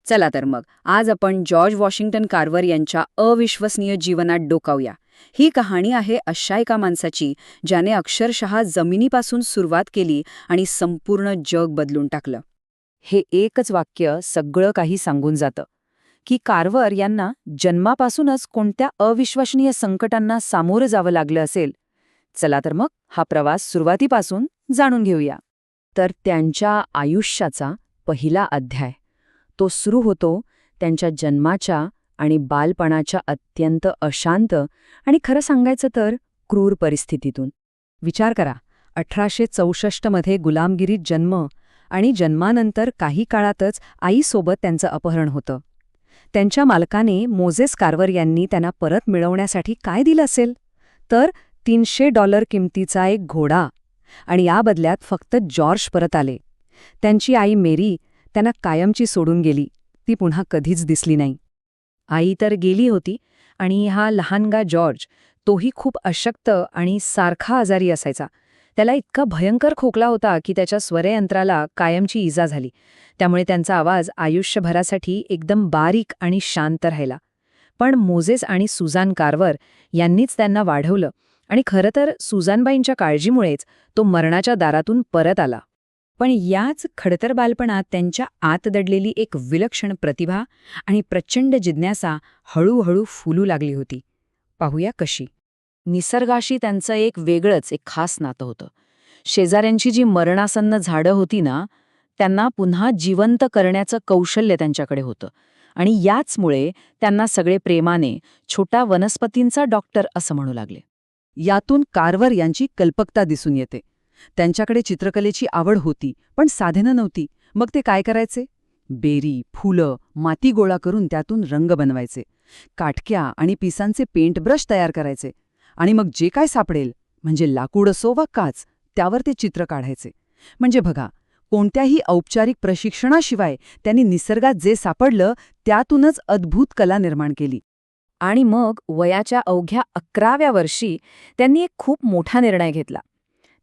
चला तर मग आज आपण जॉर्ज वॉशिंग्टन कार्वर यांच्या अविश्वसनीय जीवनात डोकावूया. ही कहाणी आहे अशा एका माणसाची ज्याने अक्षरशः जमिनीपासून सुरुवात केली आणि संपूर्ण जग बदलून टाकलं. हे एकच वाक्य सगळं काही सांगून जातं की कार्वर यांना जन्मापासूनच कोणत्या अविश्वसनीय संकटांना सामोरं जावं लागलं असेल. चला तर मग हा प्रवास सुरुवातीपासून जाणून घेऊया. तर त्यांच्या आयुष्याचा पहिला अध्याय तो सुरू होतो त्यांच्या जन्माच्या आणि बालपणाच्या अत्यंत अशांत आणि खरं सांगायचं तर क्रूर परिस्थितीतून. विचार करा, 1864 मध्ये गुलामगिरीत जन्म आणि जन्मानंतर काही काळातच आईसोबत त्यांचं अपहरण होतं. त्यांच्या मालकाने मोझेस कार्वर यांनी त्यांना परत मिळवण्यासाठी काय दिलं असेल तर $300 किमतीचा एक घोडा, आणि या बदल्यात फक्त जॉर्ज परत आले. त्यांची आई मेरी त्यांना कायमची सोडून गेली. ती पुन्हा कधीच दिसली नाही. आई तर गेली होती आणि हा लहानगा जॉर्ज, तोही खूप अशक्त आणि सारखा आजारी असायचा. त्याला इतका भयंकर खोकला होता की त्याच्या स्वरयंत्राला कायमची इजा झाली. त्यामुळे त्यांचा आवाज आयुष्यभरासाठी एकदम बारीक आणि शांत राहिला. पण मोझेस आणि सुझान कार्वर यांनीच त्यांना वाढवलं आणि खरं तर सुझानबाईंच्या काळजीमुळेच तो मरणाच्या दारातून परत आला. पण याच खडतर बालपणात त्यांच्या आत दडलेली एक विलक्षण प्रतिभा आणि प्रचंड जिज्ञासा हळूहळू फुलू लागली होती. पाहूया कशी. निसर्गाशी त्यांचं एक वेगळंच एक खास नातं होतं. शेजाऱ्यांची जी मरणासन्न झाडं होती ना, त्यांना पुन्हा जिवंत करण्याचं कौशल्य त्यांच्याकडे होतं. आणि याचमुळे त्यांना सगळे प्रेमाने छोटा वनस्पतींचा डॉक्टर असं म्हणू लागले. यातून कार्वर यांची कल्पकता दिसून येते. त्यांच्याकडे चित्रकलेची आवड होती, पण साधनं नव्हती. मग ते काय करायचे? बेरी, फुलं, माती गोळा करून त्यातून रंग बनवायचे. काटक्या आणि पिसांचे पेंट ब्रश तयार करायचे. आणि मग जे काय सापडेल, म्हणजे लाकूड असो वा काच, त्यावर ते चित्र काढायचे. म्हणजे बघा, कोणत्याही औपचारिक प्रशिक्षणाशिवाय त्यांनी निसर्गात जे सापडलं त्यातूनच अद्भुत कला निर्माण केली. आणि मग वयाच्या अवघ्या 11व्या वर्षी त्यांनी एक खूप मोठा निर्णय घेतला.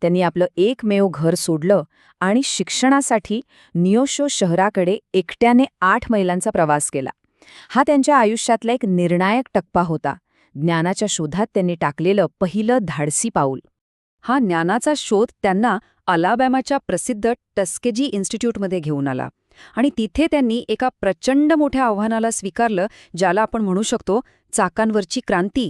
त्यांनी आपलं एकमेव घर सोडलं आणि शिक्षणासाठी नियोशो शहराकडे एकट्याने 8 मैलांचा प्रवास केला. हा त्यांच्या आयुष्यातला एक निर्णायक टप्पा होता. ज्ञानाच्या शोधात त्यांनी टाकलेलं पहिलं धाडसी पाऊल. हा ज्ञानाचा शोध त्यांना अलाबामाच्या प्रसिद्ध टस्केजी इन्स्टिट्यूटमध्ये घेऊन आला. आणि तिथे त्यांनी एका प्रचंड मोठ्या आव्हानाला स्वीकारलं, ज्याला आपण म्हणू शकतो चाकांवरची क्रांती.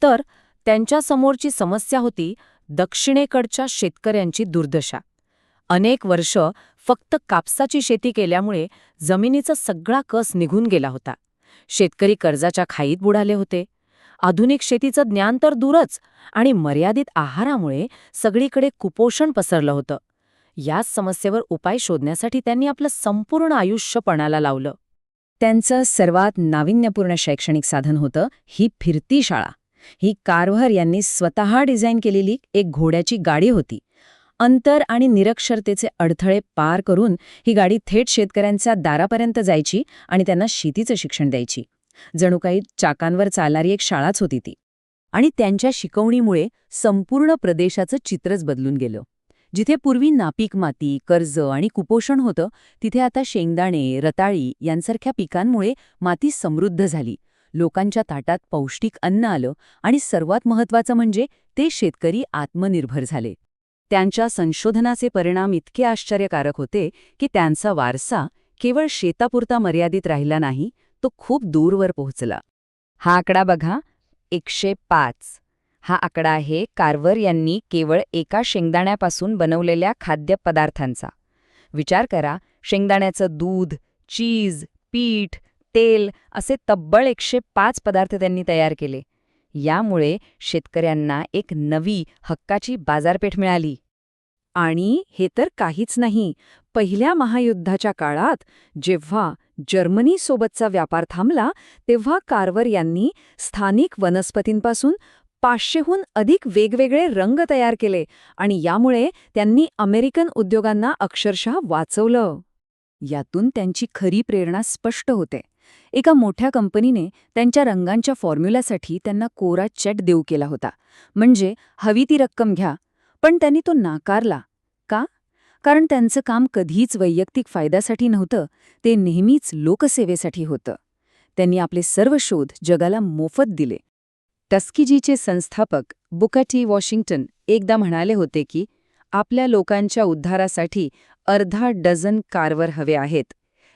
तर त्यांच्या समोरची समस्या होती दक्षिणेकडच्या शेतकऱ्यांची दुर्दशा. अनेक वर्ष फक्त कापसाची शेती केल्यामुळे जमिनीचा सगळा कस निघून गेला होता. शेतकरी कर्जाच्या खाईत बुडाले होते. आधुनिक शेतीचं ज्ञान तर दूरच, आणि मर्यादित आहारामुळे सगळीकडे कुपोषण पसरलं होतं. याच समस्येवर उपाय शोधण्यासाठी त्यांनी आपलं संपूर्ण आयुष्य पणाला लावलं. त्यांचं सर्वात नाविन्यपूर्ण शैक्षणिक साधन होतं ही फिरती शाळा. ही कार्व्हर यांनी स्वतः डिझाईन केलेली एक घोड्याची गाडी होती. अंतर आणि निरक्षरतेचे अडथळे पार करून ही गाडी थेट शेतकऱ्यांच्या दारापर्यंत जायची आणि त्यांना शेतीचं शिक्षण द्यायची. जणू काही चाकांवर चालणारी एक शाळाच होती ती. आणि त्यांच्या शिकवणीमुळे संपूर्ण प्रदेशाचं चित्रच बदलून गेलं. जिथे पूर्वी नापीक माती, कर्ज आणि कुपोषण होतं, तिथे आता शेंगदाणे, रताळी यांसारख्या पिकांमुळे माती समृद्ध झाली. लोकांच्या ताटात पौष्टिक अन्न आलं आणि सर्वात महत्त्वाचं म्हणजे ते शेतकरी आत्मनिर्भर झाले. त्यांच्या संशोधनाचे परिणाम इतके आश्चर्यकारक होते की त्यांचा वारसा केवळ शेतापुरता मर्यादित राहिला नाही, तो खूप दूरवर पोहोचला. हा आकडा बघा, 105. हा आकडा आहे कार्वर यांनी केवळ एका शेंगदाण्यापासून बनवलेल्या खाद्यपदार्थांचा. विचार करा, शेंगदाण्याचं दूध, चीज, पीठ, तेल असे तब्बल 105 पदार्थ त्यांनी तयार केले. यामुळे शेतकऱ्यांना एक नवी हक्काची बाजारपेठ मिळाली. आणि हे तर काहीच नाही. पहिल्या महायुद्धाच्या काळात जेव्हा जर्मनीसोबतचा व्यापार थांबला, तेव्हा कार्वर यांनी स्थानिक वनस्पतींपासून 500हून अधिक वेगवेगळे रंग तयार केले आणि यामुळे त्यांनी अमेरिकन उद्योगांना अक्षरशः वाचवलं. यातून त्यांची खरी प्रेरणा स्पष्ट होते. एका मोठ्या कंपनीने त्यांच्या रंगांच्या फॉर्म्युल्यासाठी त्यांना कोरा चेक देऊ केला होता. म्हणजे हवी ती रक्कम घ्या. पण त्यांनी तो नाकारला. का? कारण त्यांचं काम कधीच वैयक्तिक फायद्यासाठी नव्हतं, ते नेहमीच लोकसेवेसाठी होतं. त्यांनी आपले सर्व शोध जगाला मोफत दिले. टस्किजीचे संस्थापक बुकर टी वॉशिंग्टन एकदा म्हणाले होते की आपल्या लोकांच्या उद्धारासाठी अर्धा डझन कार्वर हवे आहेत.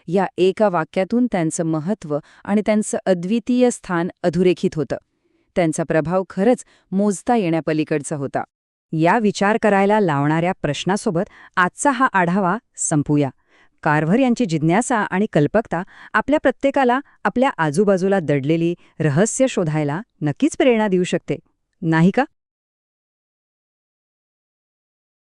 या एका वाक्यातून त्यांचं महत्त्व आणि त्यांचं अद्वितीय स्थान अधोरेखित होतं. त्यांचा प्रभाव खरंच मोजता येण्यापलीकडचा होता. या विचार करायला लावणाऱ्या प्रश्नासोबत आजचा हा आढावा संपूया. कार्व्हर यांची जिज्ञासा आणि कल्पकता आपल्या प्रत्येकाला आपल्या आजूबाजूला दडलेली रहस्य शोधायला नक्कीच प्रेरणा देऊ शकते, नाही का?